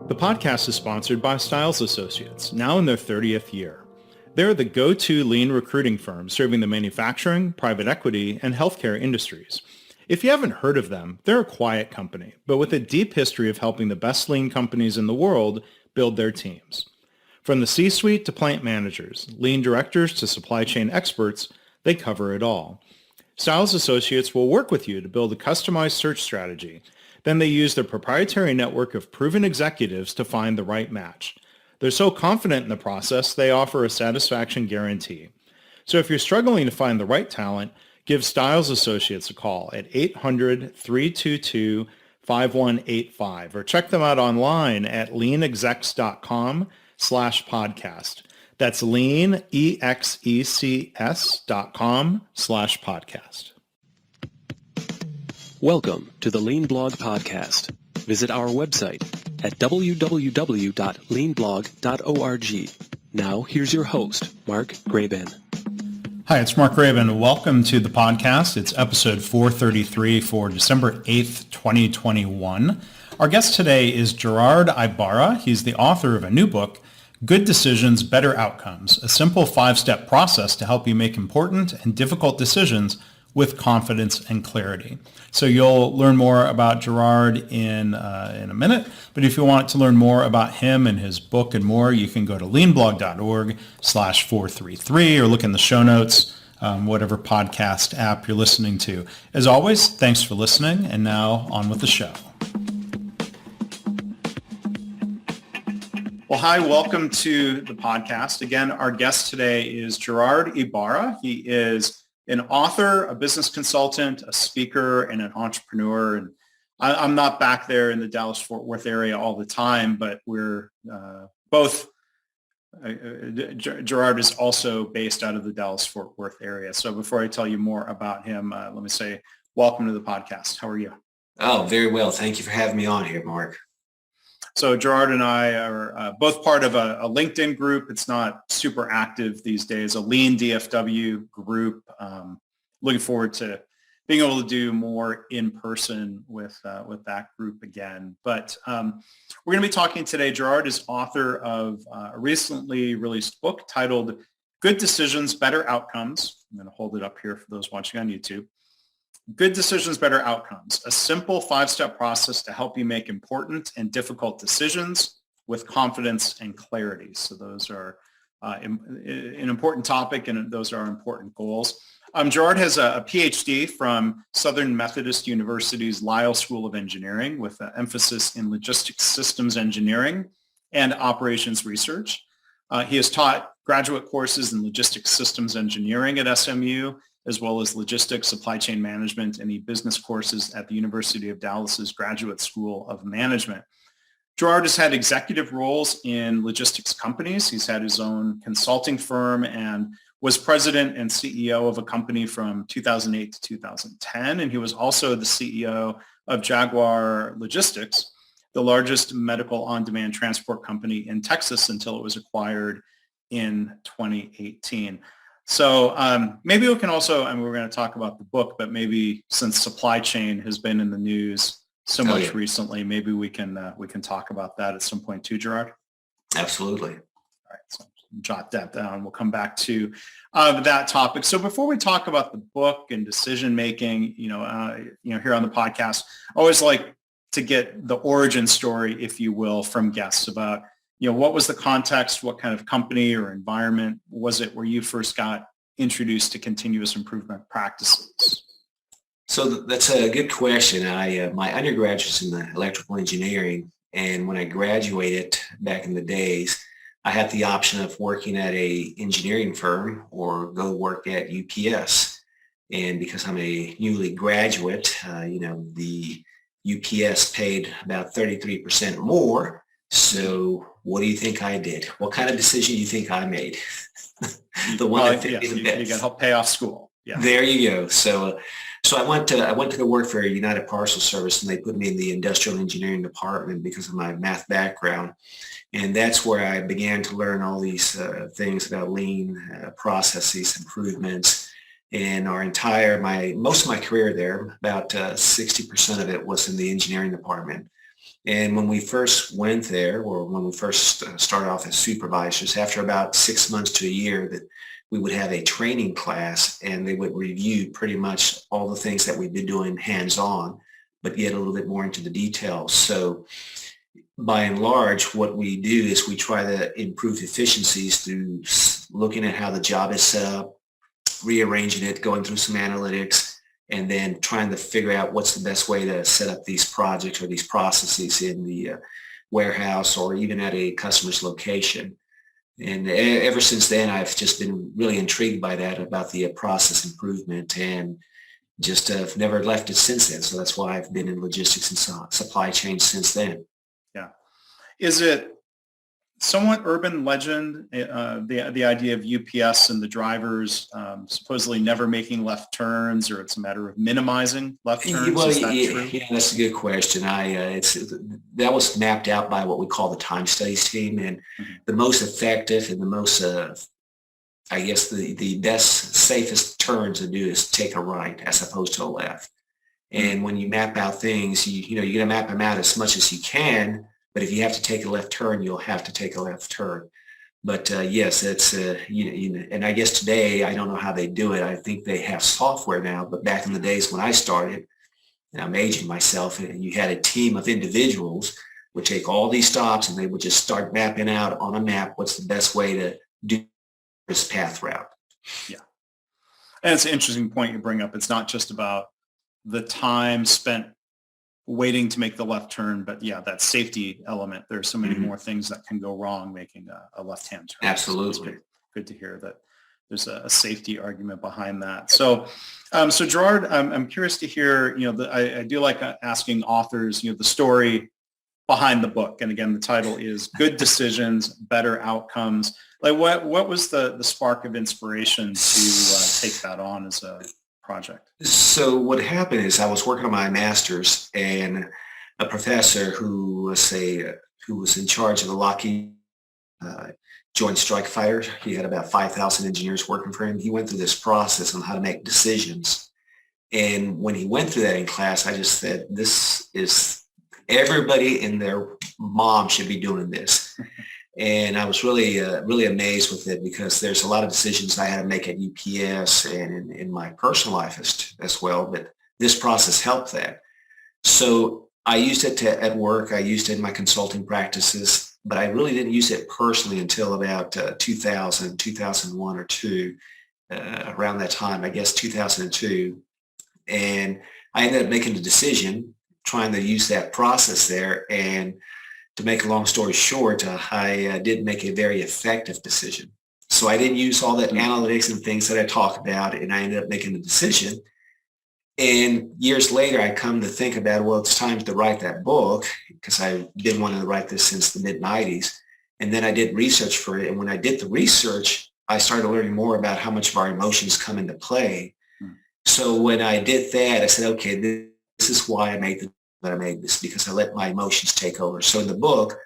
The podcast is sponsored by Styles Associates, now in their 30th year. They're the go-to lean recruiting firm serving the manufacturing, private equity, and healthcare industries. If you haven't heard of them, they're a quiet company, but with a deep history of helping the best lean companies in the world build their teams. From the C-suite to plant managers, lean directors to supply chain experts, they cover it all. Styles Associates will work with you to build a customized search strategy. Then they use their proprietary network of proven executives to find the right match. They're so confident in the process, they offer a satisfaction guarantee. So if you're struggling to find the right talent, give Styles Associates a call at 800-322-5185 or check them out online at leanexecs.com/podcast. That's leanexecs.com/podcast. Welcome to the Lean Blog Podcast. Visit our website at www.leanblog.org. Now, here's your host, Mark Graban. Hi, it's Mark Graban. Welcome to the podcast. It's episode 433 for December 8th, 2021. Our guest today is Gerard Ibarra. He's the author of a new book, Good Decisions, Better Outcomes, a simple 5-step process to help you make important and difficult decisions with confidence and clarity. So you'll learn more about Gerard in a minute, but if you want to learn more about him and his book and more, you can go to leanblog.org/433 or look in the show notes, whatever podcast app you're listening to. As always, thanks for listening, and now on with the show. Well, hi, welcome to the podcast. Again, our guest today is Gerard Ibarra. He is an author, a business consultant, a speaker, and an entrepreneur. And I'm not back there in the Dallas-Fort Worth area all the time, but we're both. Gerard is also based out of the Dallas-Fort Worth area. So before I tell you more about him, let me say welcome to the podcast. How are you? Oh, very well. Thank you for having me on here, Mark. So Gerard and I are both part of a LinkedIn group. It's not super active these days, a lean DFW group. Looking forward to being able to do more in person with that group again. But we're going to be talking today. Gerard is author of a recently released book titled Good Decisions, Better Outcomes. I'm going to hold it up here for those watching on YouTube. Good Decisions, Better Outcomes, a simple 5-step process to help you make important and difficult decisions with confidence and clarity. So those are an important topic, and those are important goals. Gerard has a PhD from Southern Methodist University's Lyle School of Engineering with an emphasis in logistics systems engineering and operations research. He has taught graduate courses in logistics systems engineering at SMU, as well as logistics, supply chain management, and e-business courses at the University of Dallas's Graduate School of Management. Gerard has had executive roles in logistics companies. He's had his own consulting firm and was president and CEO of a company from 2008 to 2010. And he was also the CEO of Jaguar Logistics, the largest medical on-demand transport company in Texas until it was acquired in 2018. So maybe we can also, we're going to talk about the book, but maybe since supply chain has been in the news so much recently, maybe we can talk about that at some point too, Gerard. Absolutely. All right, so jot that down. We'll come back to that topic. So before we talk about the book and decision making, here on the podcast, I always like to get the origin story, if you will, from guests about what was the context, what kind of company or environment was it where you first got introduced to continuous improvement practices? So that's a good question. My undergraduate was in electrical engineering, and when I graduated back in the days, I had the option of working at a engineering firm or go work at UPS. And because I'm a newly graduate, the UPS paid about 33% more. So what do you think I did? What kind of decision do you think I made? The one that fit me the best. You got to help pay off school. Yeah. There you go. So I went to go work for United Parcel Service, and they put me in the industrial engineering department because of my math background. And that's where I began to learn all these things about lean processes, improvements. And most of my career there, about 60% of it was in the engineering department. And when we first went there, or when we first started off as supervisors, after about 6 months to a year, that we would have a training class, and they would review pretty much all the things that we've been doing hands-on, but get a little bit more into the details. So by and large, what we do is we try to improve efficiencies through looking at how the job is set up, rearranging it, going through some analytics, and then trying to figure out what's the best way to set up these projects or these processes in the warehouse or even at a customer's location. And ever since then, I've just been really intrigued by that, about the process improvement, and just have never left it since then. So that's why I've been in logistics and supply chain since then. Yeah. Is it somewhat urban legend, the idea of UPS and the drivers supposedly never making left turns, or it's a matter of minimizing left turns? Well, Is that true? Yeah, that's a good question. That was mapped out by what we call the time studies team, and the most effective and the most, I guess, the best, safest turn to do is take a right as opposed to a left. And when you map out things, you're going to map them out as much as you can. But if you have to take a left turn, you'll have to take a left turn. But yes, it's, and I guess today, I don't know how they do it. I think they have software now, but back in the days when I started, and I'm aging myself, and you had a team of individuals would take all these stops, and they would just start mapping out on a map what's the best way to do this path route. Yeah. And it's an interesting point you bring up. It's not just about the time spent waiting to make the left turn, but yeah, that safety element. There's so many more things that can go wrong making a left-hand turn. Absolutely. So good to hear that there's a safety argument behind that. So, so Gerard, I'm curious to hear, I do like asking authors, the story behind the book. And again, the title is Good Decisions, Better Outcomes. Like what was the spark of inspiration to take that on as a project? So what happened is I was working on my master's, and a professor who was in charge of the Lockheed Joint Strike Fighter. He had about 5,000 engineers working for him. He went through this process on how to make decisions. And when he went through that in class, I just said, this is, everybody and their mom should be doing this. And I was really, really amazed with it, because there's a lot of decisions I had to make at UPS and in my personal life as well. But this process helped that. So I used it at work. I used it in my consulting practices, but I really didn't use it personally until about 2000, 2001 or two, around that time, I guess 2002. And I ended up making a decision, trying to use that process there. And to make a long story short, I did make a very effective decision. So I didn't use all that analytics and things that I talked about, and I ended up making the decision. And years later, I come to think about, well, it's time to write that book, because I've been wanting to write this since the mid-90s. And then I did research for it. And when I did the research, I started learning more about how much of our emotions come into play. So when I did that, I said, okay, this is why I made this, because I let my emotions take over. So in the book,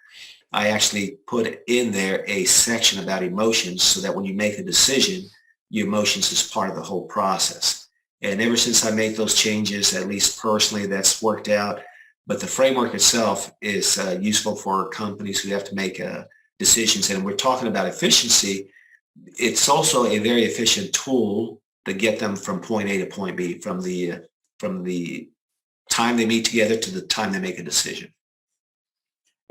I actually put in there a section about emotions, so that when you make a decision, your emotions is part of the whole process. And ever since I made those changes, at least personally, that's worked out. But the framework itself is useful for companies who have to make decisions. And we're talking about efficiency. It's also a very efficient tool to get them from point A to point B, from the time they meet together to the time they make a decision.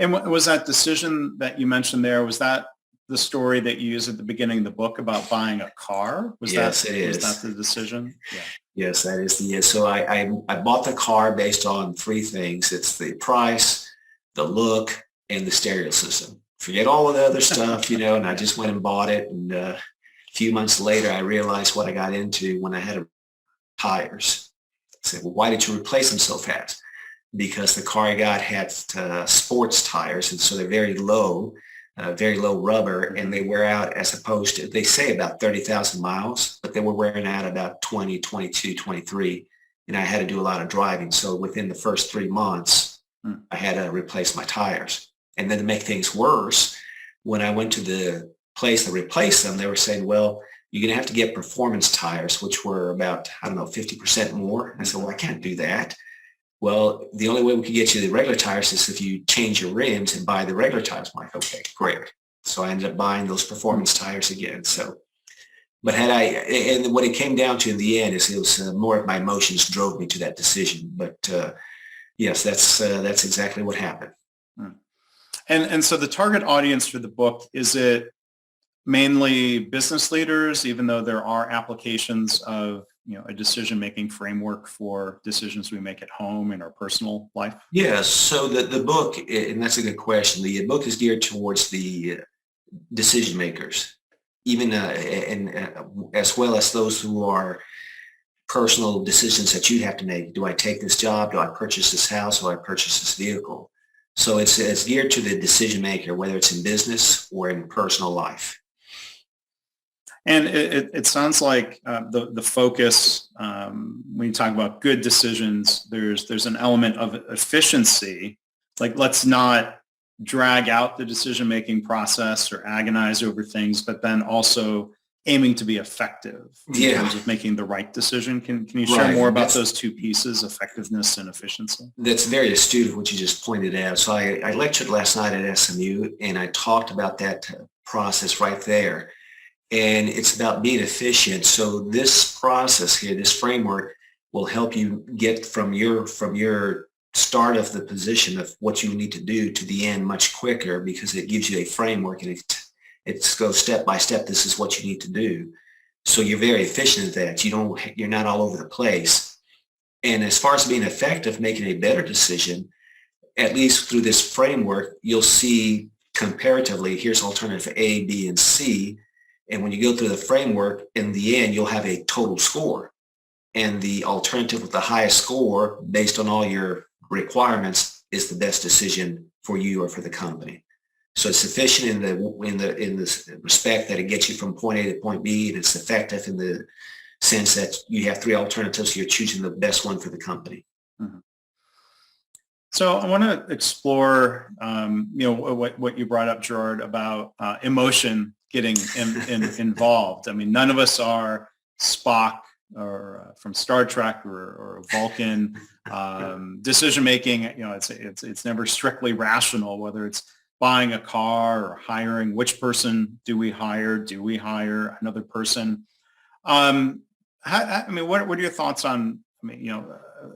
And was that decision that you mentioned there, was that the story that you use at the beginning of the book about buying a car? Yes, it is. Was that the decision? Yeah. Yes, that is so I bought the car based on three things. It's the price, the look, and the stereo system. Forget all of the other stuff, and I just went and bought it. And a few months later, I realized what I got into when I had tires. I said, well, why did you replace them so fast? Because the car I got had sports tires, and so they're very low rubber, and they wear out, as opposed to, they say about 30,000 miles, but they were wearing out about 20, 22, 23, and I had to do a lot of driving. So within the first 3 months, I had to replace my tires. And then to make things worse, when I went to the place to replace them, they were saying, well, you're going to have to get performance tires, which were about, 50% more. I said, well, I can't do that. Well, the only way we could get you the regular tires is if you change your rims and buy the regular tires. I'm like, okay, great. So I ended up buying those performance tires again. So, but and what it came down to in the end is it was more of my emotions drove me to that decision. But yes, that's exactly what happened. And so the target audience for the book, is it mainly business leaders, even though there are applications of, a decision-making framework for decisions we make at home in our personal life? Yeah, so the book, and that's a good question. The book is geared towards the decision makers, even as well as those who are personal decisions that you have to make. Do I take this job? Do I purchase this house? Do I purchase this vehicle? So it's geared to the decision maker, whether it's in business or in personal life. And it sounds like the focus, when you talk about good decisions, there's an element of efficiency. Like, let's not drag out the decision-making process or agonize over things, but then also aiming to be effective in terms of making the right decision. Can you share more about those two pieces, effectiveness and efficiency? That's very astute of what you just pointed out. So I lectured last night at SMU, and I talked about that process right there. And it's about being efficient. So this process here, this framework, will help you get from your start of the position of what you need to do to the end much quicker, because it gives you a framework, and it goes step by step. This is what you need to do. So you're very efficient at that. You're not all over the place. And as far as being effective, making a better decision, at least through this framework, you'll see comparatively, here's alternative A, B, and C. And when you go through the framework, in the end, you'll have a total score. And the alternative with the highest score, based on all your requirements, is the best decision for you or for the company. So it's efficient in the respect that it gets you from point A to point B, and it's effective in the sense that you have three alternatives. You're choosing the best one for the company. Mm-hmm. So I want to explore, what you brought up, Gerard, about emotion getting involved. I mean, none of us are Spock or from Star Trek or Vulcan. Decision making, it's never strictly rational, whether it's buying a car or hiring. Which person do we hire? Do we hire another person? What are your thoughts on,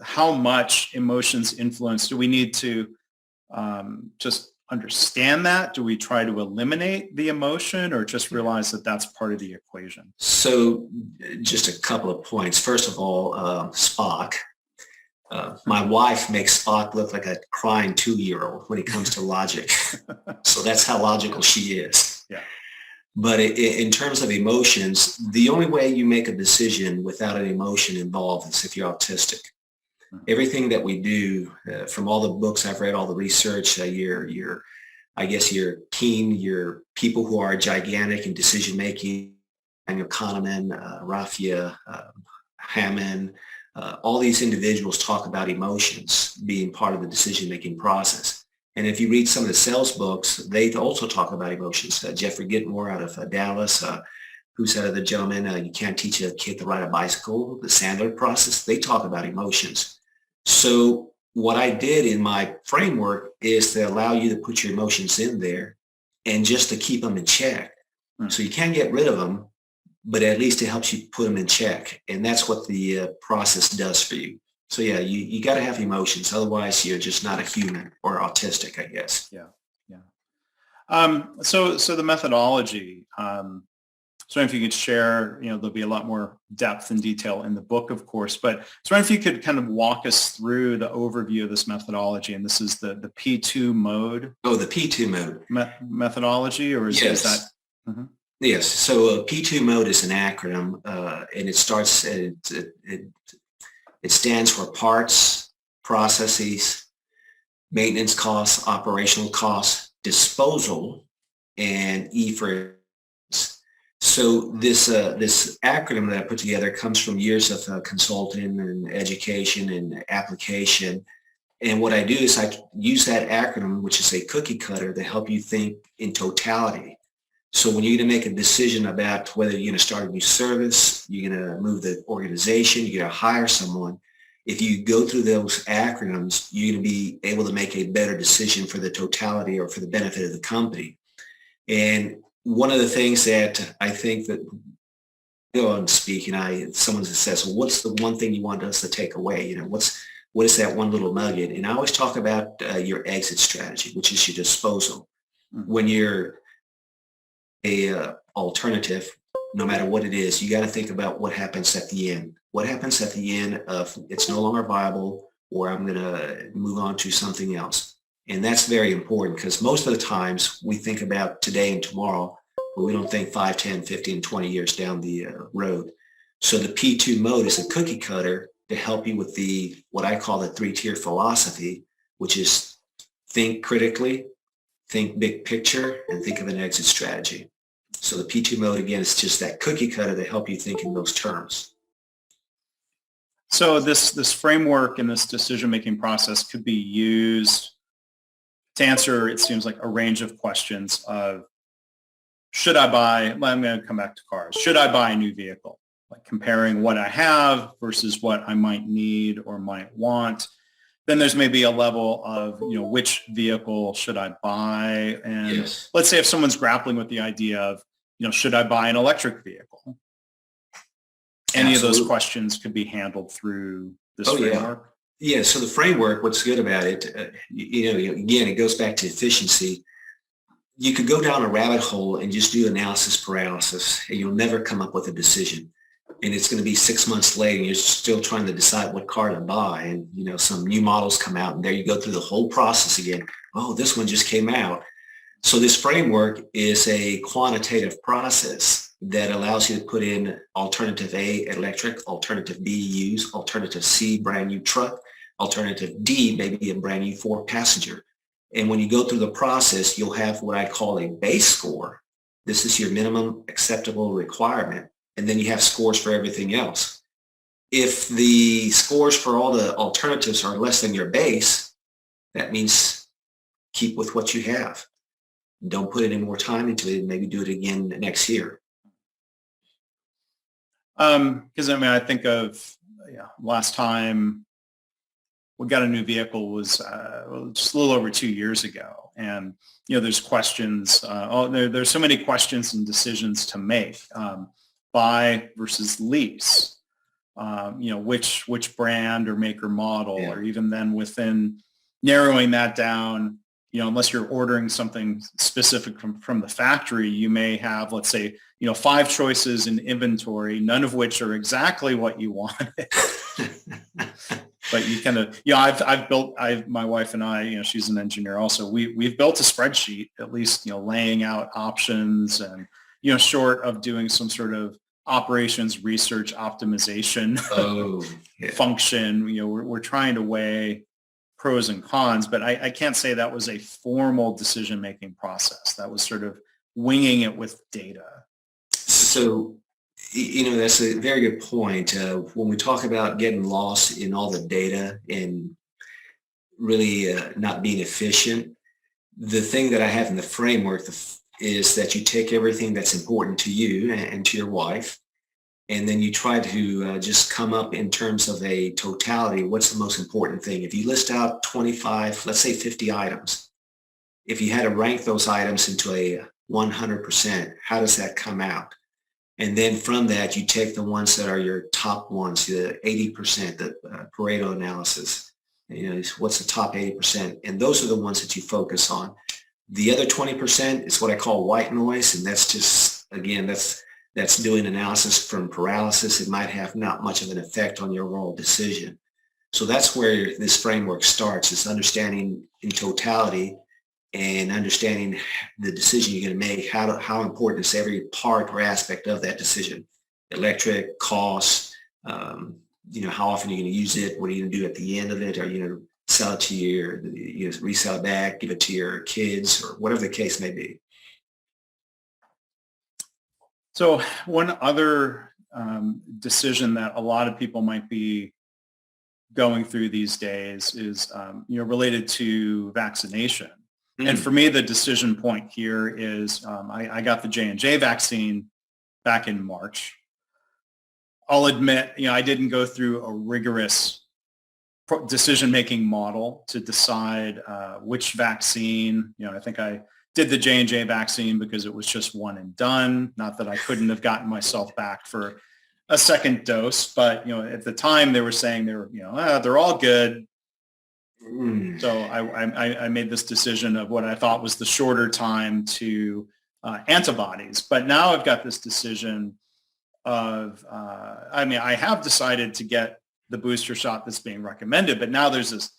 how much emotions influence? Do we need to just understand that? Do we try to eliminate the emotion, or just realize that that's part of the equation? So just a couple of points. First of all, Spock. My wife makes Spock look like a crying 2-year-old when it comes to logic. So that's how logical she is. Yeah. But in terms of emotions, the only way you make a decision without an emotion involved is if you're autistic. Everything that we do, from all the books I've read, all the research, your people who are gigantic in decision making, Daniel Kahneman, Raffia, Hammond, all these individuals talk about emotions being part of the decision making process. And if you read some of the sales books, they also talk about emotions. Jeffrey Gitmore out of Dallas, who said the gentleman, you can't teach a kid to ride a bicycle, the Sandler process, they talk about emotions. So what I did in my framework is to allow you to put your emotions in there and just to keep them in check. So you can't get rid of them, but at least it helps you put them in check. And that's what the process does for you. So yeah, you got to have emotions. Otherwise, you're just not a human or autistic, I guess. Yeah. So the methodology, so if you could share, there'll be a lot more depth and detail in the book, of course, but so if you could kind of walk us through the overview of this methodology, and this is the P2 mode. Oh, the P2 mode. Methodology, or is that? Mm-hmm. Yes. So P2 mode is an acronym, and it stands for parts, processes, maintenance costs, operational costs, disposal, and E for. So this acronym that I put together comes from years of consulting and education and application. And what I do is I use that acronym, which is a cookie cutter, to help you think in totality. So when you're going to make a decision about whether you're going to start a new service, you're going to move the organization, you're going to hire someone, if you go through those acronyms, you're going to be able to make a better decision for the totality or for the benefit of the company. And one of the things that I think that go on speaking, someone says, well, what's the one thing you want us to take away? What is that one little nugget? And I always talk about your exit strategy, which is your disposal. Mm-hmm. When you're a alternative, no matter what it is, you got to think about what happens at the end. What happens at the end of it's no longer viable, or I'm going to move on to something else. And that's very important because most of the times we think about today and tomorrow, but we don't think 5, 10, 15, 20 years down the road. So the P2 mode is a cookie cutter to help you with what I call the 3-tier philosophy, which is think critically, think big picture, and think of an exit strategy. So the P2 mode, again, is just that cookie cutter to help you think in those terms. So this framework and this decision-making process could be used to answer, it seems like, a range of questions of, should I buy, I'm going to come back to cars, should I buy a new vehicle? Like comparing what I have versus what I might need or might want. Then there's maybe a level of, which vehicle should I buy? And yes. Let's say if someone's grappling with the idea of, should I buy an electric vehigle? Any of those questions could be handled through this framework. Yeah. So the framework, what's good about it, again, it goes back to efficiency. You could go down a rabbit hole and just do analysis paralysis, and you'll never come up with a decision. And it's going to be 6 months later, and you're still trying to decide what car to buy. And, some new models come out, and there you go through the whole process again. Oh, this one just came out. So this framework is a quantitative process that allows you to put in alternative A, electric, alternative B, used, alternative C, brand new truck, alternative D, maybe a brand new 4-passenger. And when you go through the process, you'll have what I call a base score. This is your minimum acceptable requirement. And then you have scores for everything else. If the scores for all the alternatives are less than your base, that means keep with what you have. Don't put any more time into it. Maybe do it again next year. Because I think of last time we got a new vehicle was just a little over 2 years ago, and there's questions. There's so many questions and decisions to make. Buy versus lease. Which brand or make or model, or even then within narrowing that down. Unless you're ordering something specific from the factory, you may have, let's say, 5 choices in inventory, none of which are exactly what you wanted. But you kind of, my wife and I, she's an engineer also. We've built a spreadsheet, at least, laying out options and, short of doing some sort of operations research optimization function. We're trying to weigh pros and cons, but I can't say that was a formal decision-making process. That was sort of winging it with data. So, that's a very good point. When we talk about getting lost in all the data and really not being efficient, the thing that I have in the framework is that you take everything that's important to you and to your wife, and then you try to just come up in terms of a totality. What's the most important thing? If you list out 25, let's say 50 items, if you had to rank those items into a 100%, how does that come out? And then from that, you take the ones that are your top ones, the 80%, the Pareto analysis. What's the top 80%? And those are the ones that you focus on. The other 20% is what I call white noise. And that's just, again, that's doing analysis from paralysis. It might have not much of an effect on your overall decision. So that's where this framework starts, is understanding in totality and understanding the decision you're going to make, how important is every part or aspect of that decision. Electric, cost, how often you're going to use it, what are you going to do at the end of it? Are you going to sell it to resell it back, give it to your kids, or whatever the case may be? So one other decision that a lot of people might be going through these days is, related to vaccination. And for me, the decision point here is I got the J&J vaccine back in March. I'll admit, I didn't go through a rigorous decision-making model to decide which vaccine. I think I did the J&J vaccine because it was just one and done. Not that I couldn't have gotten myself back for a second dose, but at the time they were saying they're all good. So I made this decision of what I thought was the shorter time to antibodies. But now I've got this decision of, I have decided to get the booster shot that's being recommended, but now there's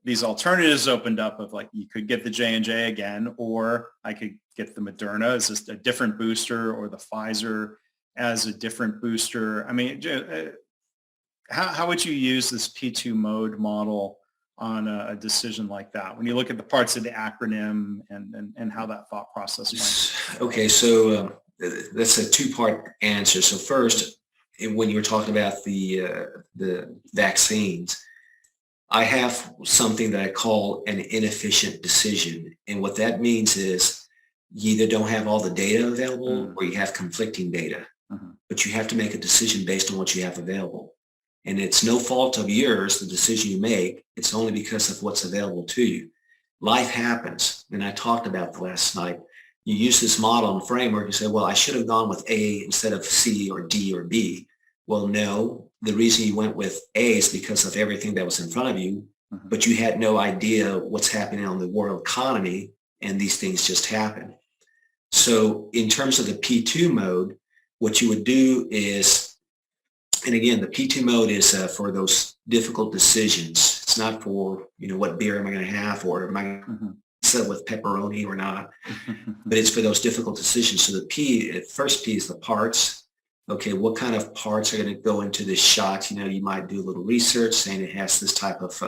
these alternatives opened up of like, you could get the J&J again, or I could get the Moderna as just a different booster, or the Pfizer as a different booster. How would you use this P2 mode model on a decision like that, when you look at the parts of the acronym and how that thought process went? Okay, so that's a two-part answer. So first, when you were talking about the vaccines, I have something that I call an inefficient decision. And what that means is you either don't have all the data available or you have conflicting data, but you have to make a decision based on what you have available. And it's no fault of yours, the decision you make. It's only because of what's available to you. Life happens. And I talked about the last night. You use this model and framework and say, well, I should have gone with A instead of C or D or B. Well, no, the reason you went with A is because of everything that was in front of you, but you had no idea what's happening on the world economy, and these things just happen. So in terms of the P2 mode, what you would do is, and again, the P2 mode is for those difficult decisions. It's not for, what beer am I going to have, or am I going to sit with pepperoni or not, but it's for those difficult decisions. So the first P is the parts. Okay, what kind of parts are going to go into this shot? You might do a little research saying it has this type of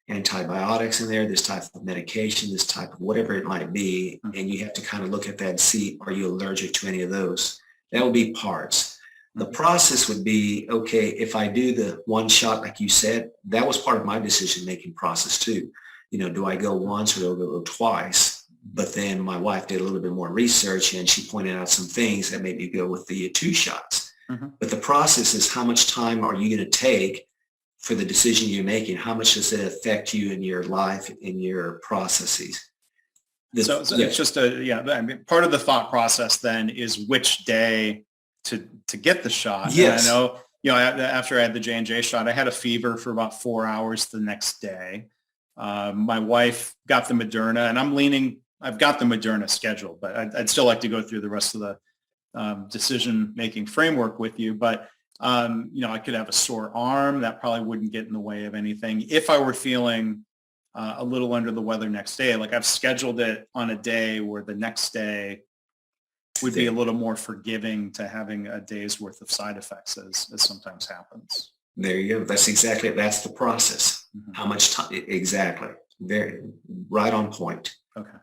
antibiotics in there, this type of medication, this type of whatever it might be. And you have to kind of look at that and see, are you allergic to any of those? That would be parts. The process would be, okay, if I do the one shot, like you said, that was part of my decision-making process too. Do I go once or do I go twice? But then my wife did a little bit more research and she pointed out some things that made me go with the 2 shots. But the process is, how much time are you going to take for the decision you're making? How much does it affect you in your life, in your processes? So it's just part of the thought process then is which day to get the shot. Yes. And I know, after I had the J&J shot, I had a fever for about 4 hours the next day. My wife got the Moderna, and I've got the Moderna scheduled, but I'd still like to go through the rest of the decision-making framework with you. But, I could have a sore arm. That probably wouldn't get in the way of anything. If I were feeling a little under the weather next day, like I've scheduled it on a day where the next day would be a little more forgiving to having a day's worth of side effects, as sometimes happens. There you go. That's the process. How much time? Exactly. Very right on point. Okay.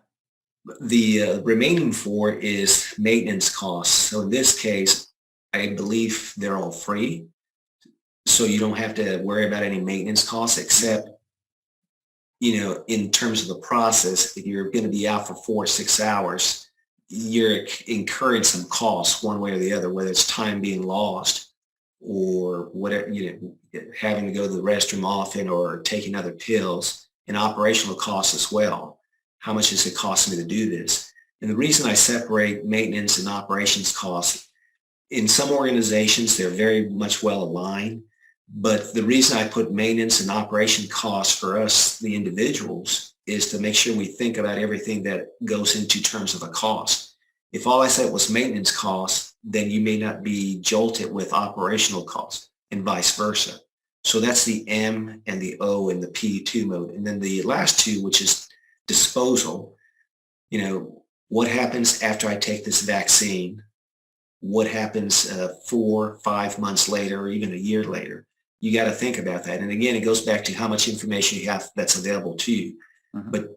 The remaining 4 is maintenance costs. So in this case, I believe they're all free. So you don't have to worry about any maintenance costs, except, in terms of the process, if you're going to be out for 4 or 6 hours, you're incurring some costs one way or the other, whether it's time being lost or whatever, having to go to the restroom often or taking other pills, and operational costs as well. How much is it costing me to do this? And the reason I separate maintenance and operations costs, in some organizations, they're very much well aligned. But the reason I put maintenance and operation costs for us, the individuals, is to make sure we think about everything that goes into terms of a cost. If all I said was maintenance costs, then you may not be jolted with operational costs, and vice versa. So that's the M and the O in the P2 mode. And then the last 2, which is disposal, what happens after I take this vaccine? What happens 4, 5 months later, or even a year later? You got to think about that. And again, it goes back to how much information you have that's available to you. But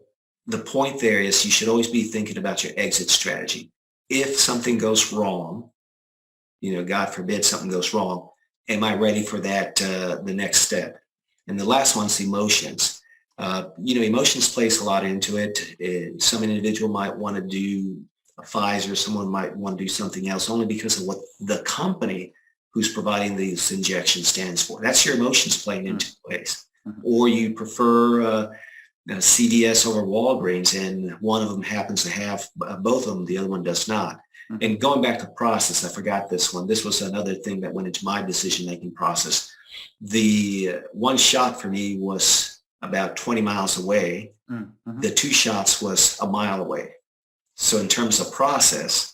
the point there is you should always be thinking about your exit strategy. If something goes wrong, God forbid something goes wrong, am I ready for that, the next step? And the last one's emotions. Emotions plays a lot into it. Some individual might want to do a Pfizer, someone might want to do something else only because of what the company who's providing these injections stands for. That's your emotions playing into place. Mhm. Or you prefer CVS over Walgreens, and one of them happens to have both of them, the other one does not. Mhm. And going back to process, I forgot this one. This was another thing that went into my decision-making process. The one shot for me was about 20 miles away. Mhm. The two shots was a mile away. So in terms of process,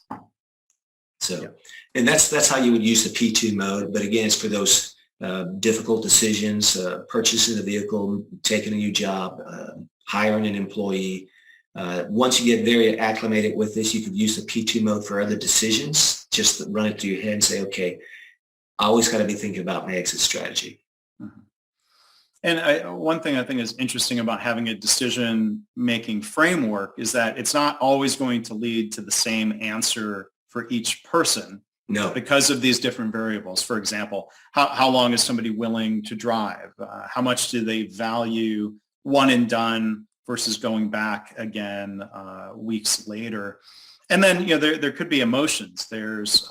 and that's how you would use the P2 mode. But again, it's for those difficult decisions, purchasing a vehicle, taking a new job, hiring an employee. Once you get very acclimated with this, you could use the P2 mode for other decisions. Just run it through your head and say, okay, I always got to be thinking about my exit strategy. Mhm. And one thing I think is interesting about having a decision-making framework is that it's not always going to lead to the same answer for each person. No. Because of these different variables. For example, how long is somebody willing to drive? How much do they value one and done versus going back again weeks later? And then, there could be emotions. There's,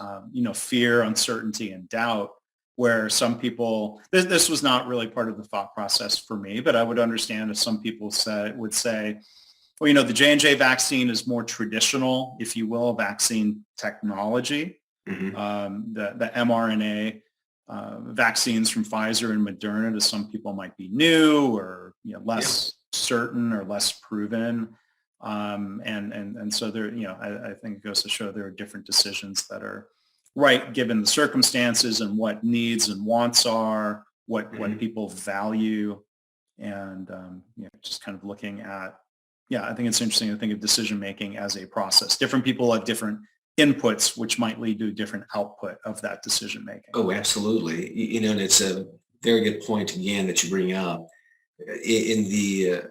fear, uncertainty, and doubt, where some people, this was not really part of the thought process for me, but I would understand if some people would say, well, the J&J vaccine is more traditional, if you will, vaccine technology. Mm-hmm. The mRNA vaccines from Pfizer and Moderna to some people might be new or less certain or less proven. And so there, I think it goes to show there are different decisions that are right given the circumstances and what needs and wants are, what people value, and just kind of looking at, I think it's interesting to think of decision making as a process. Different people have different inputs, which might lead to a different output of that decision making. Oh, absolutely. And it's a very good point again that you bring up. In the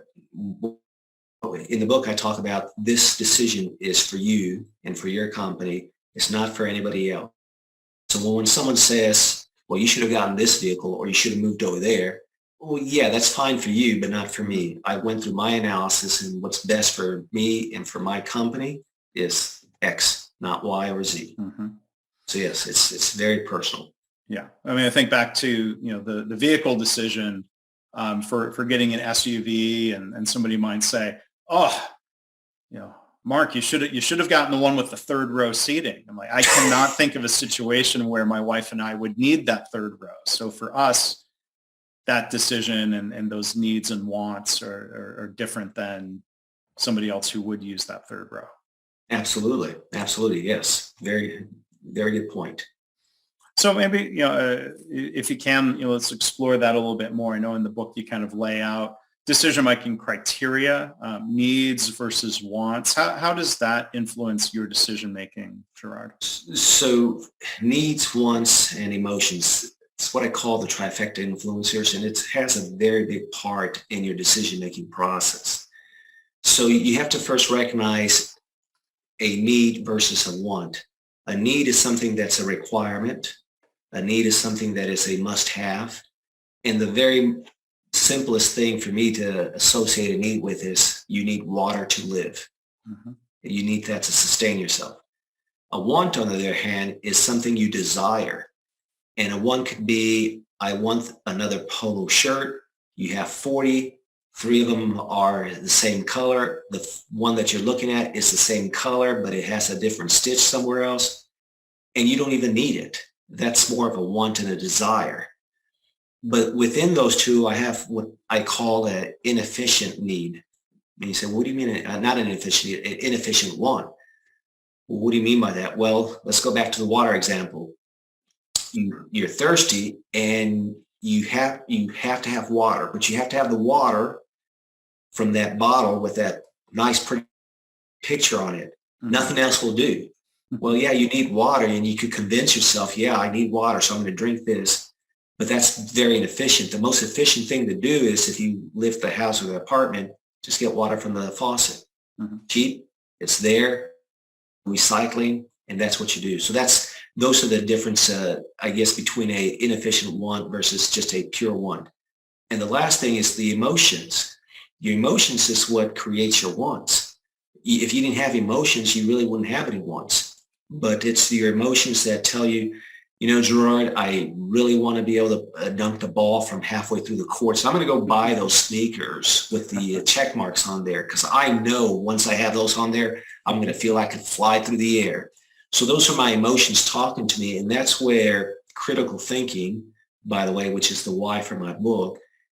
book, I talk about this decision is for you and for your company. It's not for anybody else. So when someone says, well, you should have gotten this vehicle or you should have moved over there. Well, yeah, that's fine for you, but not for me. I went through my analysis, and what's best for me and for my company is X, not Y or Z. Mm-hmm. So yes, it's very personal. Yeah. I mean, I think back to, the vehicle decision for getting an SUV, and somebody might say, oh, Mark, you should have gotten the one with the third row seating. I'm like, I cannot think of a situation where my wife and I would need that third row. So for us, that decision and those needs and wants are different than somebody else who would use that third row. Absolutely. Absolutely. Yes. Very, very good point. So maybe, if you can, let's explore that a little bit more. I know in the book you kind of lay out decision-making criteria, needs versus wants. How does that influence your decision-making, Gerard? So needs, wants, and emotions. It's what I call the Trifecta Influencers, and it has a very big part in your decision-making process. So you have to first recognize a need versus a want. A need is something that's a requirement. A need is something that is a must-have. And the very simplest thing for me to associate a need with is you need water to live. Mm-hmm. You need that to sustain yourself. A want, on the other hand, is something you desire. And a want could be, I want another polo shirt. You have 40. 3 of them are the same color. The one that you're looking at is the same color, but it has a different stitch somewhere else. And you don't even need it. That's more of a want and a desire. But within those two, I have what I call an inefficient need. And you say, what do you mean? Not an inefficient want. Well, what do you mean by that? Well, let's go back to the water example. You're thirsty and you have to have water, but you have to have the water from that bottle with that nice pretty picture on it. Mm-hmm. Nothing else will do. Well, yeah, you need water, and you could convince yourself, yeah, I need water, so I'm going to drink this. But that's very inefficient. The most efficient thing to do is, if you live the house or the apartment, just get water from the faucet. Mm-hmm. Cheap, it's there, recycling, and that's what you do. So those are the difference, I guess, between a inefficient want versus just a pure want. And the last thing is the emotions. Your emotions is what creates your wants. If you didn't have emotions, you really wouldn't have any wants. But it's your emotions that tell you, Gerard, I really want to be able to dunk the ball from halfway through the court. So I'm going to go buy those sneakers with the check marks on there, because I know once I have those on there, I'm going to feel I can fly through the air. So those are my emotions talking to me. And that's where critical thinking, by the way, which is the why for my book,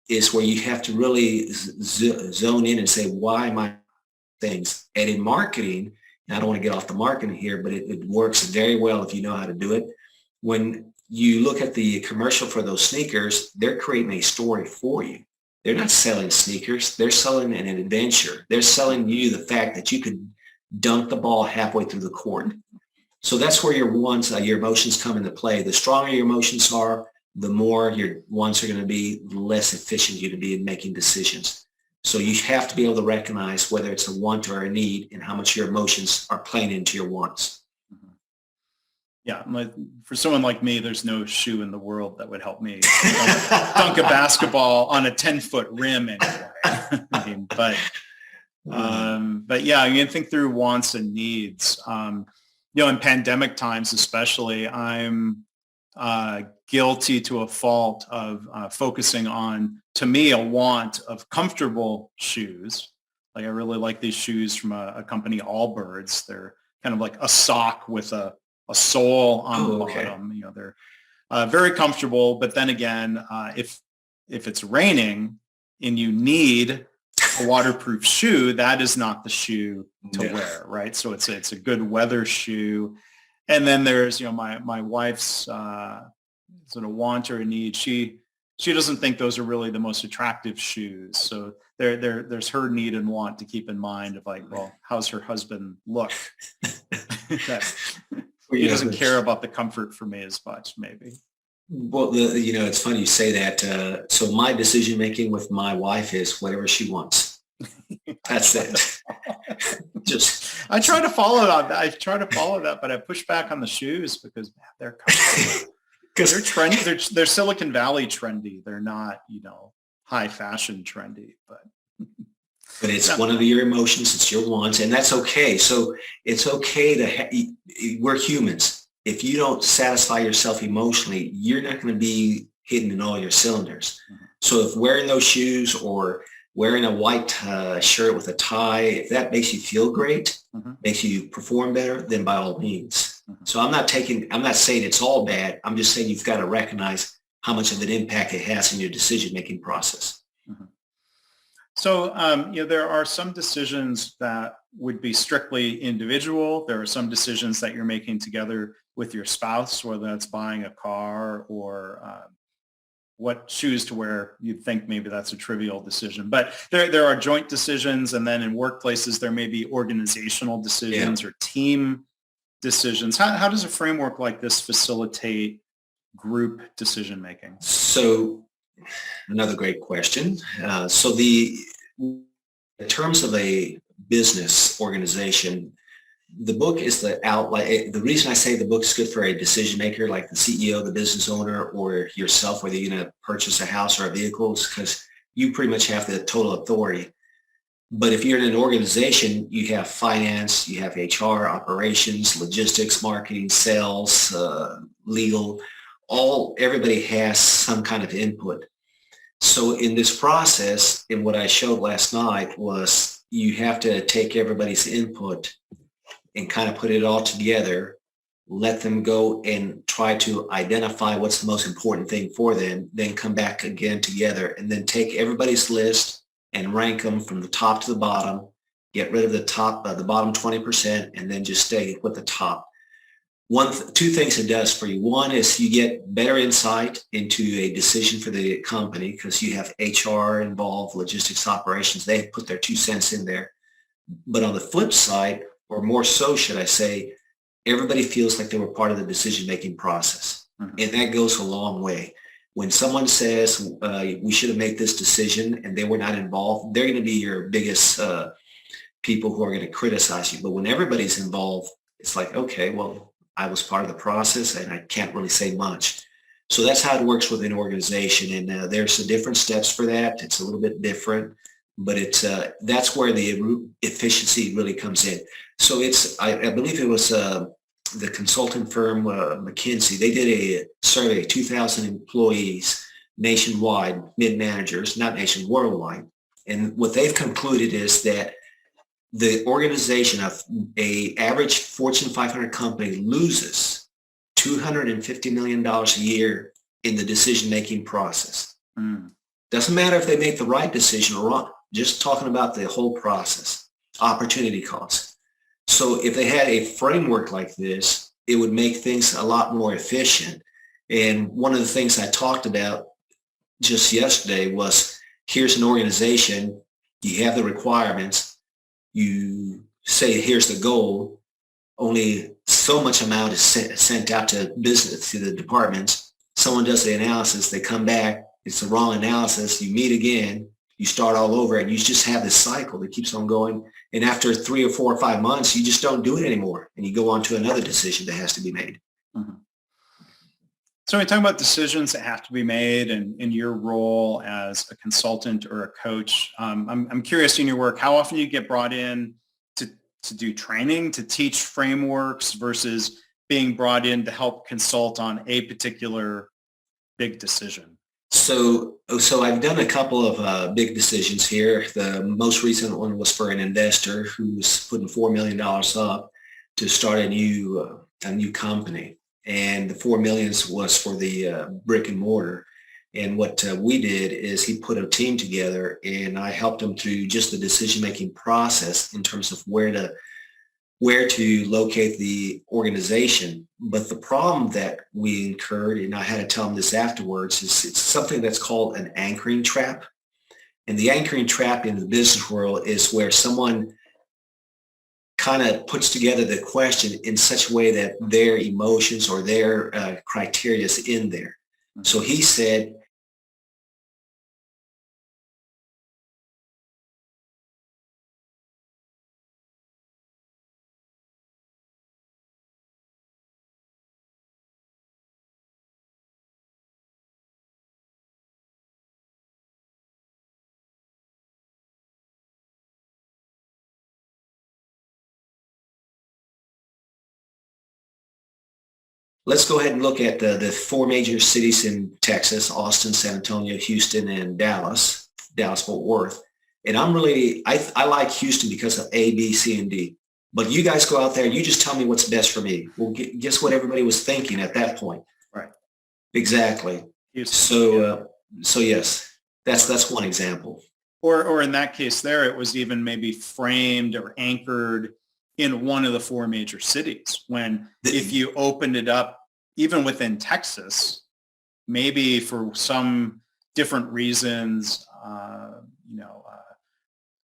is where you have to really zone in and say, why am I things? And in marketing, and I don't want to get off the marketing here, but it works very well if you know how to do it. When you look at the commercial for those sneakers, they're creating a story for you. They're not selling sneakers. They're selling an adventure. They're selling you the fact that you could dunk the ball halfway through the court. So that's where your wants, your emotions come into play. The stronger your emotions are, the more your wants are going to be, the less efficient you're going to be in making decisions. So you have to be able to recognize whether it's a want or a need and how much your emotions are playing into your wants. Yeah, for someone like me, there's no shoe in the world that would help me dunk a basketball on a 10-foot rim anyway. But yeah, you can think through wants and needs. In pandemic times especially, I'm guilty to a fault of focusing on, to me, a want of comfortable shoes. Like, I really like these shoes from a company, Allbirds. They're kind of like a sock with a sole on the bottom. They're very comfortable. But then again, if it's raining and you need a waterproof shoe, that is not the shoe to wear, right? So it's a good weather shoe. And then there's my wife's sort of want or need. She doesn't think those are really the most attractive shoes. So there's her need and want to keep in mind of, like, well, how's her husband look? He doesn't care about the comfort for me as much, maybe. Well, it's funny you say that. So my decision making with my wife is whatever she wants. That's it. I try to follow that. But I push back on the shoes because, man, they're comfortable. They're trendy. They're Silicon Valley trendy. They're not, high fashion trendy, but it's one of your emotions. It's your wants, and that's okay. So it's okay we're humans. If you don't satisfy yourself emotionally, you're not going to be hitting in all your cylinders. Mm-hmm. So if wearing those shoes or wearing a white shirt with a tie, if that makes you feel great, mm-hmm. makes you perform better, then by all means. Mm-hmm. So I'm not saying it's all bad. I'm just saying you've got to recognize how much of an impact it has in your decision-making process. Mm-hmm. So, there are some decisions that would be strictly individual. There are some decisions that you're making together with your spouse, whether that's buying a car or what shoes to wear. You'd think maybe that's a trivial decision, but there are joint decisions. And then in workplaces, there may be organizational decisions or team decisions. How does a framework like this facilitate group decision making? So another great question. In terms of a business organization, the book is the outline. The reason I say the book is good for a decision maker, like the CEO, the business owner, or yourself, whether you're going to purchase a house or a vehicle, is because you pretty much have the total authority. But if you're in an organization, you have finance, you have HR, operations, logistics, marketing, sales, legal. Everybody has some kind of input. So in this process, and what I showed last night was you have to take everybody's input and kind of put it all together, let them go and try to identify what's the most important thing for them, then come back again together and then take everybody's list and rank them from the top to the bottom, get rid of the bottom 20%, and then just stay with the top. Two things it does for you. One is you get better insight into a decision for the company because you have HR involved, logistics, operations. They put their 2 cents in there. But on the flip side, or more so, should I say, everybody feels like they were part of the decision-making process. Mm-hmm. And that goes a long way. When someone says, we should have made this decision and they were not involved, they're going to be your biggest people who are going to criticize you. But when everybody's involved, it's like, okay, well, I was part of the process and I can't really say much. So that's how it works with an organization. And there's different steps for that. It's a little bit different, but that's where the efficiency really comes in. So I believe it was the consultant firm McKinsey, they did a survey, 2,000 employees nationwide, mid-managers, not worldwide. And what they've concluded is that the organization of a average Fortune 500 company loses $250 million a year in the decision-making process. Doesn't matter if they make the right decision or wrong, just talking about the whole process, opportunity cost. So if they had a framework like this, it would make things a lot more efficient. And one of the things I talked about just yesterday was, here's an organization, you have the requirements, you say, here's the goal, only so much amount is sent out to business, to the departments. Someone does the analysis, they come back, it's the wrong analysis, you meet again, you start all over, and you just have this cycle that keeps on going. And after 3 or 4 or 5 months, you just don't do it anymore, and you go on to another decision that has to be made. So when we talk about decisions that have to be made and in your role as a consultant or a coach, I'm curious in your work, how often do you get brought in to do training, to teach frameworks versus being brought in to help consult on a particular big decision? So I've done a couple of big decisions here. The most recent one was for an investor who was putting $4 million up to start a new company. And the $4 million was for the brick and mortar. And what we did is he put a team together, and I helped him through just the decision-making process in terms of where to locate the organization. But the problem that we incurred, and I had to tell him this afterwards, is it's something that's called an anchoring trap. And the anchoring trap in the business world is where someone kind of puts together the question in such a way that their emotions or their criteria is in there. So he said, let's go ahead and look at the 4 major cities in Texas: Austin, San Antonio, Houston, and Dallas-Fort Worth. And I like Houston because of A, B, C, and D. But you guys go out there, you just tell me what's best for me. Well, guess what everybody was thinking at that point? Right. Exactly. Houston, So yes, that's one example. Or in that case there, it was even maybe framed or anchored in one of the 4 major cities, when if you opened it up even within Texas, maybe for some different reasons,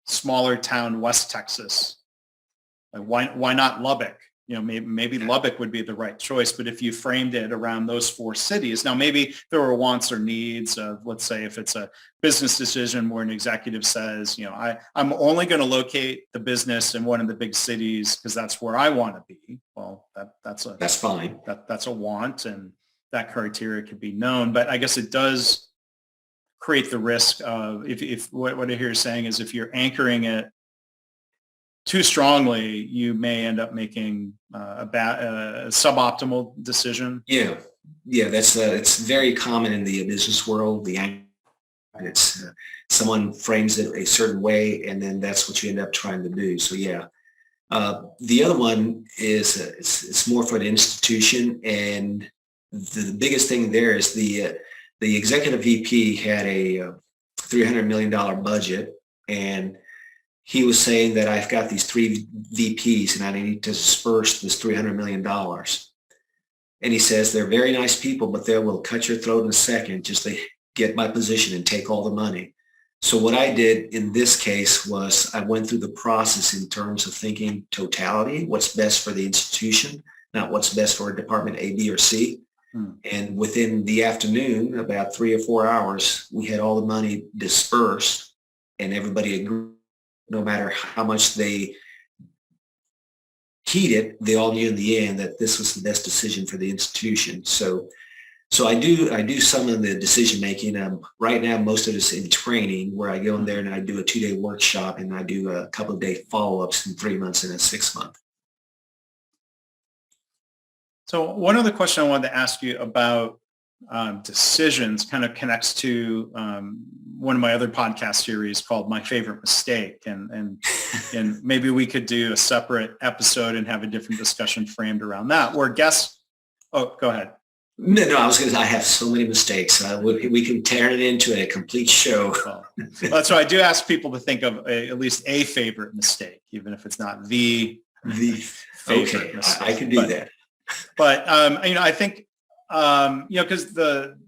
smaller town, West Texas, like why not Lubbock? Maybe Lubbock would be the right choice, but if you framed it around those 4 cities, now maybe there were wants or needs of, let's say if it's a business decision where an executive says, I'm only going to locate the business in one of the big cities because that's where I want to be. Well, that's fine. That's a want, and that criteria could be known, but I guess it does create the risk of, if what I hear you saying is if you're anchoring it too strongly, you may end up making a suboptimal decision. Yeah, that's it's very common in the business world. It's someone frames it a certain way, and then that's what you end up trying to do. So yeah, the other one is it's more for the institution, and the biggest thing there is the executive VP had a $300 million budget, and he was saying that I've got these 3 VPs and I need to disperse this $300 million. And he says, they're very nice people, but they will cut your throat in a second just to get my position and take all the money. So what I did in this case was I went through the process in terms of thinking totality, what's best for the institution, not what's best for department A, B, or C. And within the afternoon, about 3 or 4 hours, we had all the money dispersed, and everybody agreed. No matter how much they heated, they all knew in the end that this was the best decision for the institution. So I do some of the decision making. Right now, most of it's in training, where I go in there and I do a 2-day workshop, and I do a couple of day follow-ups in 3 months and a 6 month. So one other question I wanted to ask you about decisions kind of connects to one of my other podcast series called My Favorite Mistake. And maybe we could do a separate episode and have a different discussion framed around that where guests, oh, go ahead. No, I was going to say, I have so many mistakes. We can tear it into a complete show. Well, that's why I do ask people to think of at least a favorite mistake, even if it's not the favorite okay, mistake. I can do that. But, I think, because the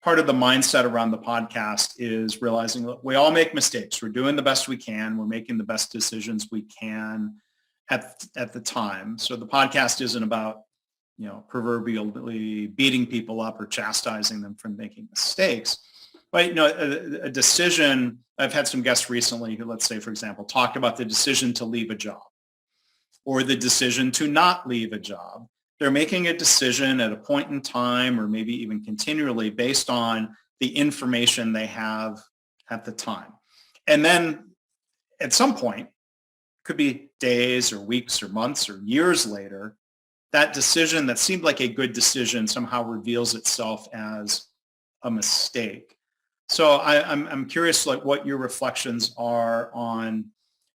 part of the mindset around the podcast is realizing look, we all make mistakes. We're doing the best we can. We're making the best decisions we can at the time. So the podcast isn't about, proverbially beating people up or chastising them for making mistakes. But, a decision, I've had some guests recently who, let's say, for example, talked about the decision to leave a job or the decision to not leave a job. They're making a decision at a point in time or maybe even continually based on the information they have at the time. And then at some point, could be days or weeks or months or years later, that decision that seemed like a good decision somehow reveals itself as a mistake. So I'm curious, like, what your reflections are on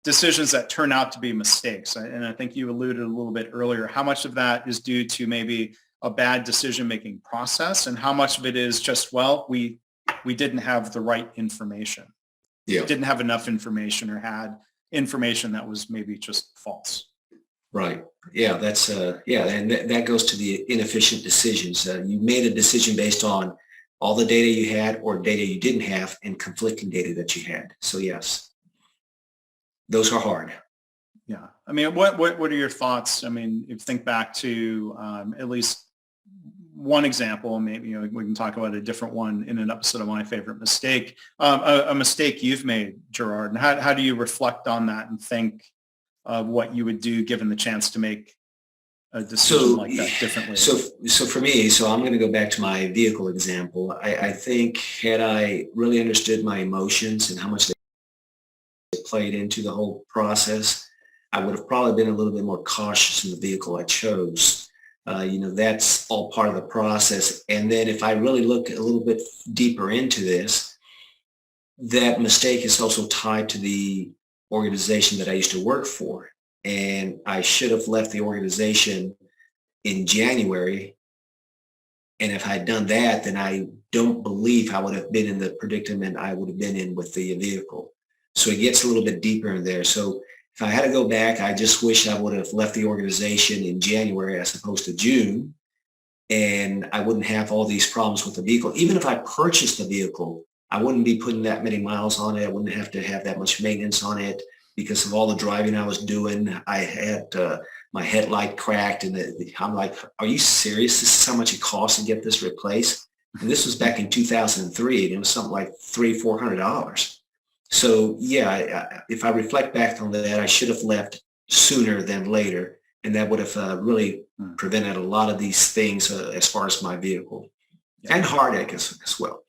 decisions that turn out to be mistakes. And I think you alluded a little bit earlier, how much of that is due to maybe a bad decision-making process and how much of it is just, well, we didn't have the right information. Yeah. We didn't have enough information or had information that was maybe just false. Right. Yeah, that's, and that goes to the inefficient decisions. You made a decision based on all the data you had or data you didn't have and conflicting data that you had. So yes. Those are hard. Yeah. I mean, what are your thoughts? I mean, if you think back to at least one example, maybe we can talk about a different one in an episode of My Favorite Mistake, a mistake you've made, Gerard, and how do you reflect on that and think of what you would do given the chance to make a decision like that differently? So for me, I'm going to go back to my vehicle example. I think had I really understood my emotions and how much they played into the whole process, I would have probably been a little bit more cautious in the vehicle I chose. That's all part of the process. And then if I really look a little bit deeper into this, that mistake is also tied to the organization that I used to work for. And I should have left the organization in January. And if I had done that, then I don't believe I would have been in the predicament I would have been in with the vehicle. So it gets a little bit deeper in there. So if I had to go back, I just wish I would have left the organization in January as opposed to June, and I wouldn't have all these problems with the vehicle. Even if I purchased the vehicle, I wouldn't be putting that many miles on it. I wouldn't have to have that much maintenance on it because of all the driving I was doing. I had my headlight cracked, and I'm like, are you serious? This is how much it costs to get this replaced? And this was back in 2003, and it was something like $300-400. So yeah, if I reflect back on that, I should have left sooner than later, and that would have really prevented a lot of these things as far as my vehicle and heartache as well.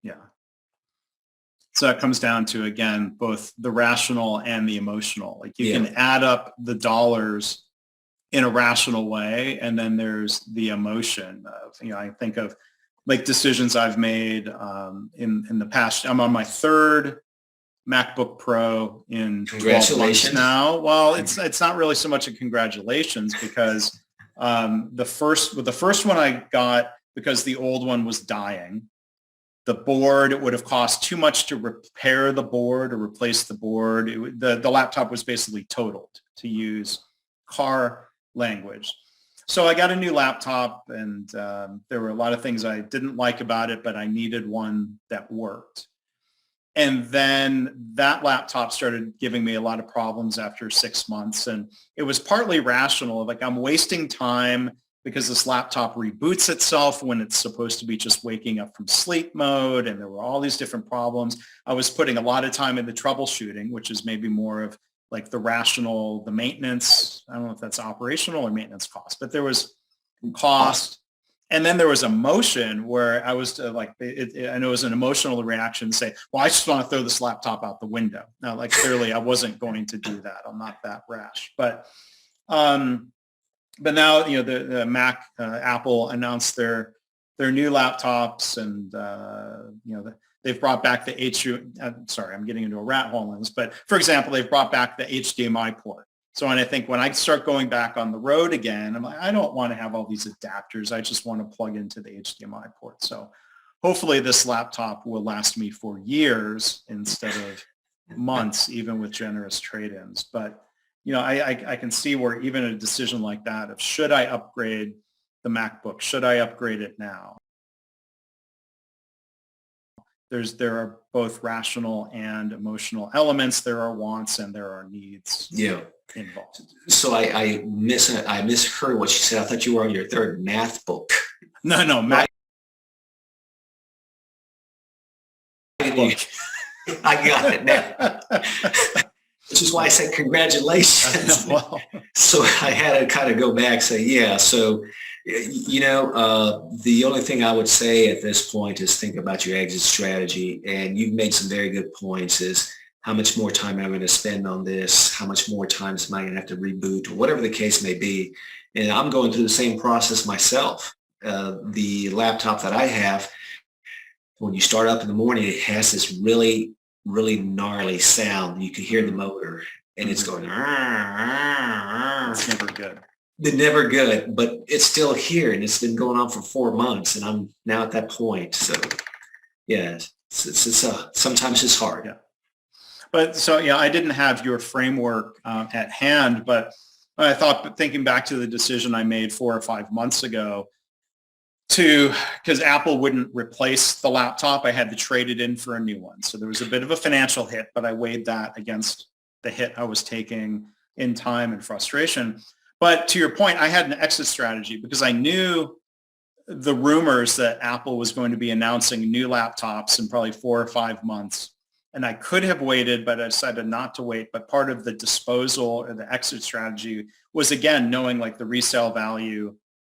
Yeah. So that comes down to, again, both the rational and the emotional. Like you can add up the dollars in a rational way, and then there's the emotion. I think of like decisions I've made in the past. I'm on my third MacBook Pro in 12 months now. Well, it's not really so much a congratulations because the first one I got because the old one was dying. The board, it would have cost too much to repair the board or replace the board. The laptop was basically totaled, to use car language. So I got a new laptop, and there were a lot of things I didn't like about it, but I needed one that worked. And then that laptop started giving me a lot of problems after 6 months. And it was partly rational, like I'm wasting time because this laptop reboots itself when it's supposed to be just waking up from sleep mode. And there were all these different problems. I was putting a lot of time into troubleshooting, which is maybe more of like the rational, the maintenance. I don't know if that's operational or maintenance cost, but there was cost. And then there was emotion where I was I know it was an emotional reaction to say, well, I just want to throw this laptop out the window. Now, like clearly I wasn't going to do that. I'm not that rash. But But now, the Mac, Apple announced their new laptops, and they've brought back the sorry, I'm getting into a rat hole on this, but for example, they've brought back the HDMI port. So, and I think when I start going back on the road again, I'm like, I don't want to have all these adapters. I just want to plug into the HDMI port. So hopefully this laptop will last me for years instead of months, even with generous trade-ins. But, I can see where even a decision like that of should I upgrade the MacBook, should I upgrade it now? There are both rational and emotional elements. There are wants and there are needs involved. So I misheard what you said. I thought you were on your third math book. No, Mac. I got it now. Which is why I said congratulations. Well, So I had to kind of go back and say, yeah. So, the only thing I would say at this point is think about your exit strategy. And you've made some very good points is how much more time am I going to spend on this? How much more time am I going to have to reboot or whatever the case may be? And I'm going through the same process myself. The laptop that I have, when you start up in the morning, it has this really, really gnarly sound. You can hear the motor and it's going, it's never good. They're never good, but it's still here and it's been going on for 4 months and I'm now at that point. So yeah, sometimes it's hard. Yeah. But so, I didn't have your framework at hand, but I thought, thinking back to the decision I made 4 or 5 months ago because Apple wouldn't replace the laptop, I had to trade it in for a new one. So there was a bit of a financial hit, but I weighed that against the hit I was taking in time and frustration. But to your point, I had an exit strategy because I knew the rumors that Apple was going to be announcing new laptops in probably 4 or 5 months. And I could have waited, but I decided not to wait. But part of the disposal or the exit strategy was, again, knowing like the resale value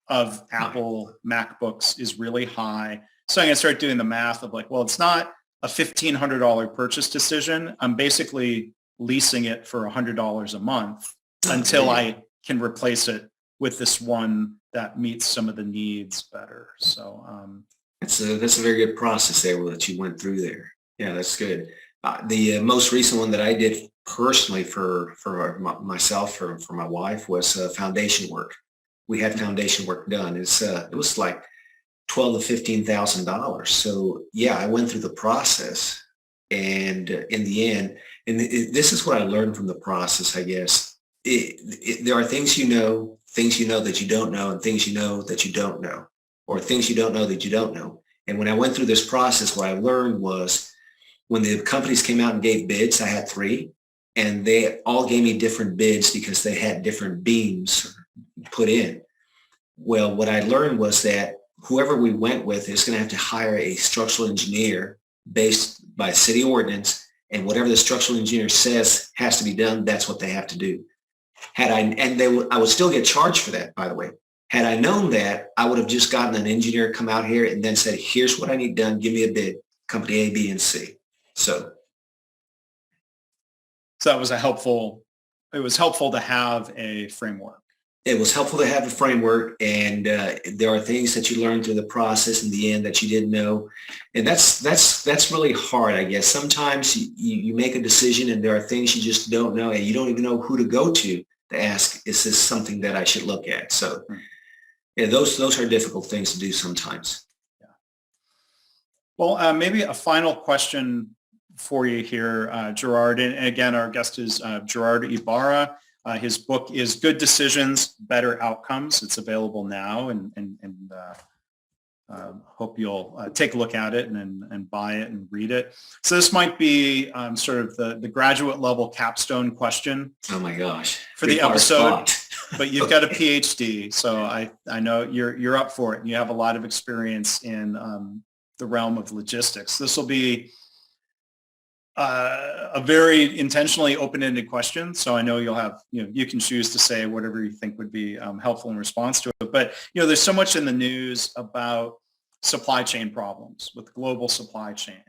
of Apple MacBooks is really high. So I'm going to start doing the math of like, well, it's not a $1,500 purchase decision. I'm basically leasing it for $100 a month until I can replace it with this one that meets some of the needs better. So that's a very good process there that you went through there. Yeah, that's good. The most recent one that I did personally for myself, for my wife, was foundation work. We had foundation work done. It was like $12,000 to $15,000. So yeah, I went through the process, and in the end, and this is what I learned from the process, I guess. There are things you know that you don't know, and things you know that you don't know, or things you don't know that you don't know. And when I went through this process, what I learned was when the companies came out and gave bids, I had 3, and they all gave me different bids because they had different beams put in. Well, what I learned was that whoever we went with is going to have to hire a structural engineer based by city ordinance, and whatever the structural engineer says has to be done, that's what they have to do. I would still get charged for that, by the way. Had I known that, I would have just gotten an engineer come out here and then said, here's what I need done. Give me a bid, company A, B, and C. So it was helpful to have a framework. It was helpful to have a framework, and there are things that you learn through the process in the end that you didn't know. And that's really hard, I guess. Sometimes you make a decision and there are things you just don't know, and you don't even know who to go to ask, is this something that I should look at? So yeah, those are difficult things to do sometimes. Yeah. Well, maybe a final question for you here, Gerard. And again, our guest is Gerard Ibarra. His book is Good Decisions, Better Outcomes. It's available now, and hope you'll take a look at it and buy it and read it. So this might be sort of the graduate level capstone question. Oh my gosh! For the episode, but you've got a PhD, so I know you're up for it, and you have a lot of experience in the realm of logistics. This will be a very intentionally open-ended question. So I know you'll have, you can choose to say whatever you think would be helpful in response to it. But, there's so much in the news about supply chain problems with global supply chain.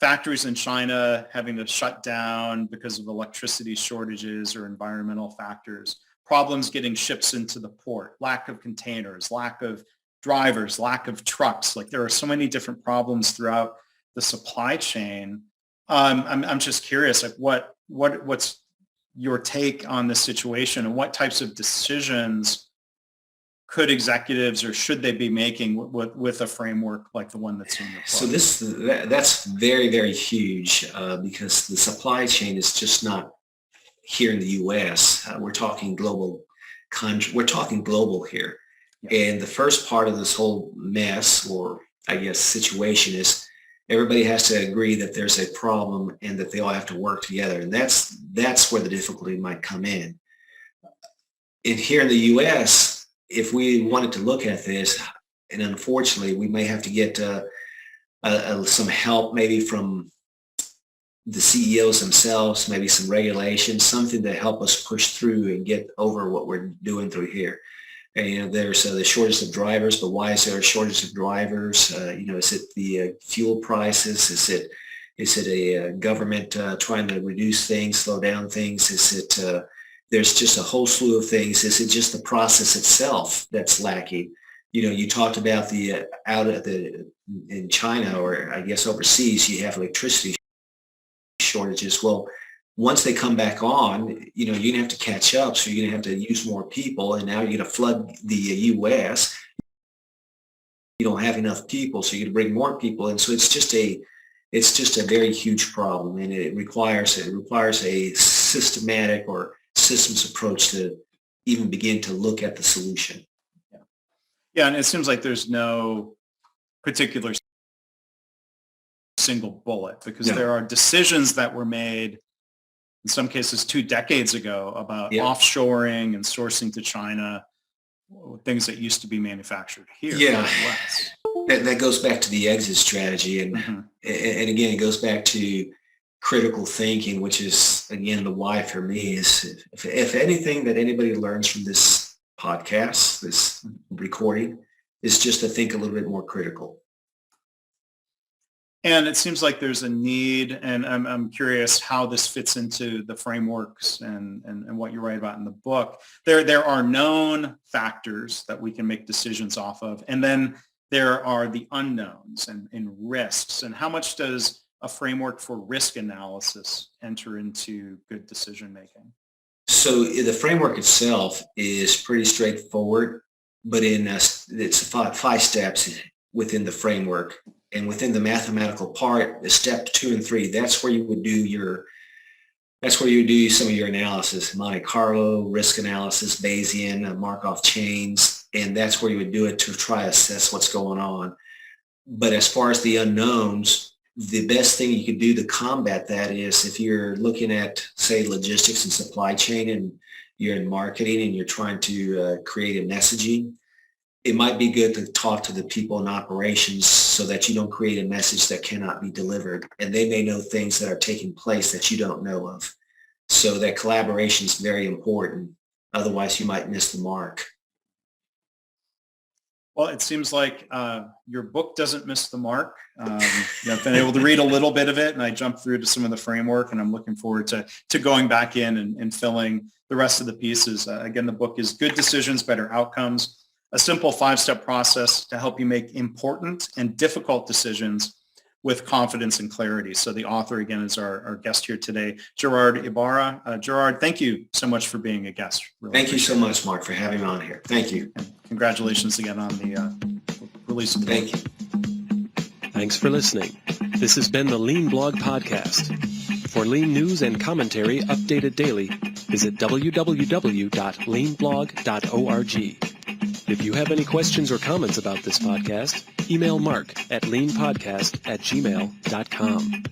Factories in China having to shut down because of electricity shortages or environmental factors. problems getting ships into the port, lack of containers, lack of drivers, lack of trucks. Like there are so many different problems throughout the supply chain. I'm just curious, like what's your take on this situation, and what types of decisions could executives or should they be making with a framework like the one that's in your book? So that's very, very huge because the supply chain is just not here in the U.S. We're talking global. We're talking global here. Yeah. And the first part of this whole mess, or I guess situation, is everybody has to agree that there's a problem and that they all have to work together. And that's where the difficulty might come in. And here in the U.S., if we wanted to look at this, and unfortunately, we may have to get some help maybe from the CEOs themselves, maybe some regulations, something to help us push through and get over what we're doing through here. And there's the shortage of drivers, but why is there a shortage of drivers? Is it the fuel prices? Is it a government trying to reduce things, slow down things? Is it there's just a whole slew of things. Is it just the process itself that's lacking? You talked about in China, or I guess overseas, you have electricity shortages. Well, once they come back on, you're going to have to catch up. So you're going to have to use more people. And now you're going to flood the U.S. You don't have enough people, so you're going to bring more people. And so it's just a very huge problem. And it requires a systematic or systems approach to even begin to look at the solution. Yeah, and it seems like there's no particular single bullet, because there are decisions that were made in some cases 2 decades ago about offshoring and sourcing to China, things that used to be manufactured here. Yeah, that goes back to the exit strategy, and and again, it goes back to critical thinking, which is, again, the why for me is if anything that anybody learns from this podcast, this recording, is just to think a little bit more critical. And it seems like there's a need, and I'm curious how this fits into the frameworks and what you write about in the book. There are known factors that we can make decisions off of, and then there are the unknowns and risks. And how much does a framework for risk analysis enter into good decision making? So the framework itself is pretty straightforward, but it's 5 steps within the framework. And within the mathematical part, the step 2 and 3, that's where you would do some of your analysis, Monte Carlo, risk analysis, Bayesian, Markov chains, and that's where you would do it to try to assess what's going on. But as far as the unknowns, the best thing you can do to combat that is if you're looking at, say, logistics and supply chain, and you're in marketing and you're trying to create a messaging, it might be good to talk to the people in operations so that you don't create a message that cannot be delivered. And they may know things that are taking place that you don't know of. So that collaboration is very important. Otherwise, you might miss the mark. Well, it seems like your book doesn't miss the mark. I've been able to read a little bit of it, and I jumped through to some of the framework, and I'm looking forward to going back in and filling the rest of the pieces. Again, the book is Good Decisions, Better Outcomes, a simple 5-step process to help you make important and difficult decisions with confidence and clarity. So the author, again, is our guest here today, Gerard Ibarra. Gerard, thank you so much for being a guest. Really thank you so much, Mark, for having me on here. Thank you. And congratulations again on the release of the book. Thank you. Thanks for listening. This has been the Lean Blog Podcast. For Lean news and commentary updated daily, visit www.leanblog.org. If you have any questions or comments about this podcast, email Mark at leanpodcast@gmail.com.